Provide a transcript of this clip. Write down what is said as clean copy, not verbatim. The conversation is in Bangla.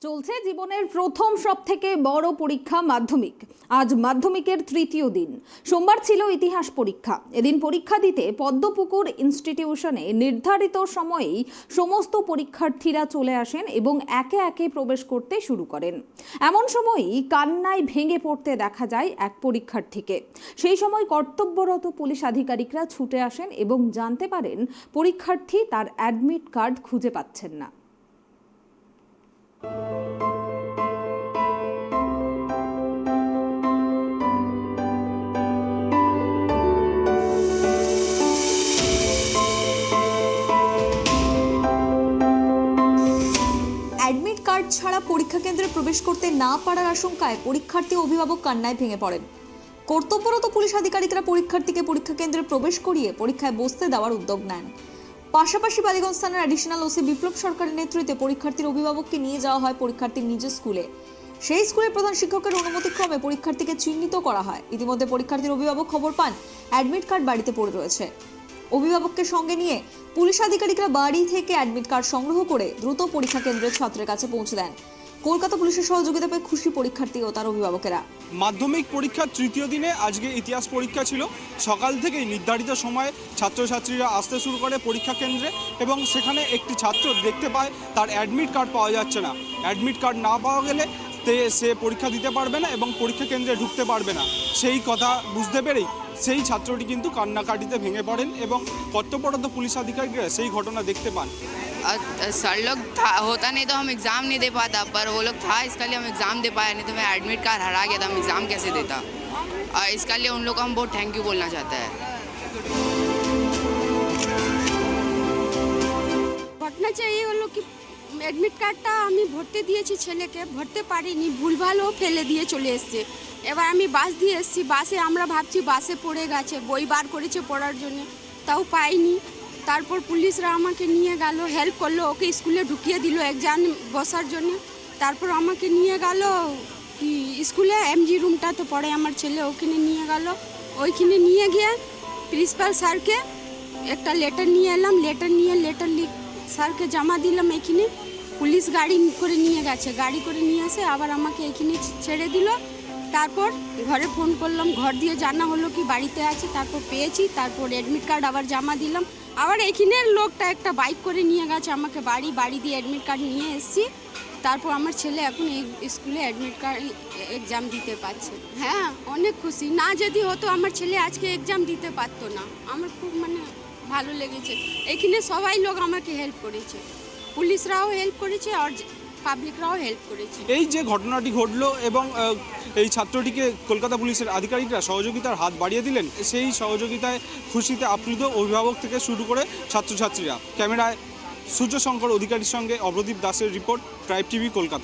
চলছে জীবনের প্রথম সবথেকে বড় পরীক্ষা মাধ্যমিক। আজ মাধ্যমিকের তৃতীয় দিন। সোমবার ছিল ইতিহাস পরীক্ষা। এদিন পরীক্ষা দিতে পদ্মপুকুর ইনস্টিটিউশনে নির্ধারিত সময়েই সমস্ত পরীক্ষার্থীরা চলে আসেন এবং একে একে প্রবেশ করতে শুরু করেন। এমন সময়ই কান্নায় ভেঙে পড়তে দেখা যায় এক পরীক্ষার্থীকে। সেই সময় কর্তব্যরত পুলিশ আধিকারিকরা ছুটে আসেন এবং জানতে পারেন পরীক্ষার্থী তার অ্যাডমিট কার্ড খুঁজে পাচ্ছেন না। অ্যাডমিট কার্ড ছাড়া পরীক্ষা কেন্দ্রে প্রবেশ করতে না পারার আশঙ্কায় পরীক্ষার্থী ও অভিভাবক কান্নায় ভেঙে পড়েন। কর্তব্যরত পুলিশ আধিকারিকরা পরীক্ষার্থীকে পরীক্ষা কেন্দ্রে প্রবেশ করিয়ে পরীক্ষায় বসতে দেওয়ার উদ্যোগ নেন। পাশাপাশি বালিগঞ্জ থানার অ্যাডিশনাল ওসি বিপ্লব সরকারের নেতৃত্বে পরীক্ষার্থীর অভিভাবককে নিয়ে যাওয়া হয় পরীক্ষার্থীর নিজ স্কুলে। সেই স্কুলের প্রধান শিক্ষকের অনুমতিক্রমে পরীক্ষার্থীকে চিহ্নিত করা হয়। ইতিমধ্যে পরীক্ষার্থীর অভিভাবক খবর পান অ্যাডমিট কার্ড বাড়িতে পড়ে রয়েছে। অভিভাবককে সঙ্গে নিয়ে পুলিশ আধিকারিকরা বাড়ি থেকে অ্যাডমিট কার্ড সংগ্রহ করে দ্রুত পরীক্ষা কেন্দ্রের ছাত্রের কাছে পৌঁছে দেন। কলকাতা পুলিশের সহযোগিতা পেয়ে খুশি পরীক্ষার্থী ও তার অভিভাবকেরা। মাধ্যমিক পরীক্ষার তৃতীয় দিনে আজকে ইতিহাস পরীক্ষা ছিল। সকাল থেকেই নির্ধারিত সময়ে ছাত্রছাত্রীরা আসতে শুরু করে পরীক্ষা কেন্দ্রে এবং সেখানে একটি ছাত্র দেখতে পায় তার অ্যাডমিট কার্ড পাওয়া যাচ্ছে না। অ্যাডমিট কার্ড না পাওয়া গেলে সে পরীক্ষা দিতে পারবে না এবং পরীক্ষা কেন্দ্রে ঢুকতে পারবে না। সেই কথা বুঝতে পেরেই সেই ছাত্রটি কিন্তু কান্নাকাটিতে ভেঙে পড়েন এবং কর্তব্যরত পুলিশ আধিকারিকরা সেই ঘটনা দেখতে পান। सर लोग होता नहीं तो हम एग्ज़ाम नहीं दे पाता, पर वो लोग था इसका लिए हम एग्ज़ाम दे पाया, नहीं तो मैं एडमिट कार्ड हरा गया था, हम एग्ज़ाम कैसे देता। और इसका लिए उन लोग को हम बहुत थैंक यू बोलना चाहते हैं। ঘটনা এই হলো কি, অ্যাডমিট কার্ডটা আমি ভরতে দিয়েছি ছেলেকে, ভরতে পারিনি, ভুলভালও ফেলে দিয়ে চলে এসছে। এবার আমি বাস দিয়ে এসেছি, বাসে আমরা ভাবছি বাসে পড়ে গেছে, বই বার করেছে পড়ার জন্য, তাও পাইনি। তারপর পুলিশরা আমাকে নিয়ে গেল, হেল্প করলো, ওকে স্কুলে ঢুকিয়ে দিল এক্সাম বসার জন্য। তারপর আমাকে নিয়ে গেল স্কুলে, এমজি রুমটা তো পড়ে আমার ছেলে, ওখানে নিয়ে গেল। ওইখানে নিয়ে গিয়ে প্রিন্সিপাল স্যারকে একটা লেটার নিয়ে এলাম, লেটার স্যারকে জমা দিলাম। এখানে পুলিশ গাড়ি করে নিয়ে গেছে, গাড়ি করে নিয়ে আসে আবার আমাকে এখানে ছেড়ে দিল। তারপর ঘরে ফোন করলাম, ঘর দিয়ে জানা হলো কি বাড়িতে আছে, তারপর পেয়েছি। তারপর অ্যাডমিট কার্ড আবার জমা দিলাম। আবার এখানের লোকটা একটা বাইক করে নিয়ে গেছে আমাকে বাড়ি দিয়ে অ্যাডমিট কার্ড নিয়ে এসেছি। তারপর আমার ছেলে এখন এই স্কুলে অ্যাডমিট কার্ড এক্সাম দিতে পারছে। হ্যাঁ, অনেক খুশি। না যদি হতো আমার ছেলে আজকে এক্সাম দিতে পারতো না। আমার খুব ভালো লেগেছে। এখানে সবাই লোক আমাকে হেল্প করেছে, পুলিশরাও হেল্প করেছে আর পাবলিকরাও হেল্প করেছে। এই যে ঘটনাটি ঘটলো এবং এই ছাত্রটিকে কলকাতা পুলিশের আধিকারিকরা সহযোগিতার হাত বাড়িয়ে দিলেন, সেই সহযোগিতায় খুশিতে আপ্লুত অভিভাবক থেকে শুরু করে ছাত্রছাত্রীরা। ক্যামেরায় সূর্য শঙ্কর অধিকারীর সঙ্গে অভ্রদীপ দাসের রিপোর্ট, ট্রাইব টিভি, কলকাতা।